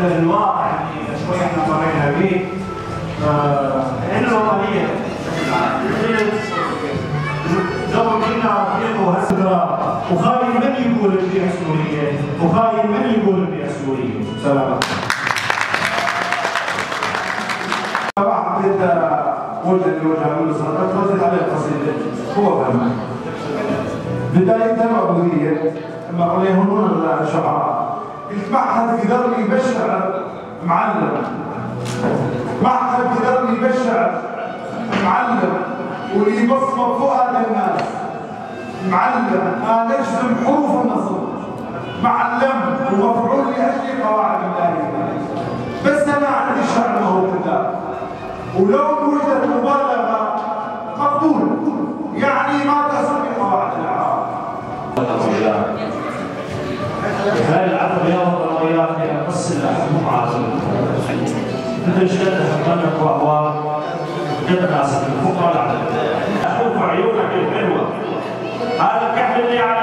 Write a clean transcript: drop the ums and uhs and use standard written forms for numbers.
الواقع اللي شوي احنا مرينا به لان الوطنيه لو كنا نطيقوا هالسدرة وخاين من يقول البيئة السورية وخاين من يقول البيئة السورية. سلام. واحد وجه لوجه من الصدقات وزد عليه قصيدة هو فهمان. بداية العبودية لما عليهم الشعراء المعهد قدر يبشر معلم. معهد قدر يبشر معلم ويبصمر فؤاد الناس. معلم نجزم حروف النصر معلم ومفعول لاجل قواعد الله. بس انا عندي شعر ما هو كذاب ولو وجدت مبالغه مقبول يعني ما تصل بقواعد الاعراب. هاي العفو يا وطنيات هي قص اللحم عاصم. مثل شدة حقنك واهواك جد ناس الفقراء العدد. اشوف عيونك الحلوه هذا الكحل اللي على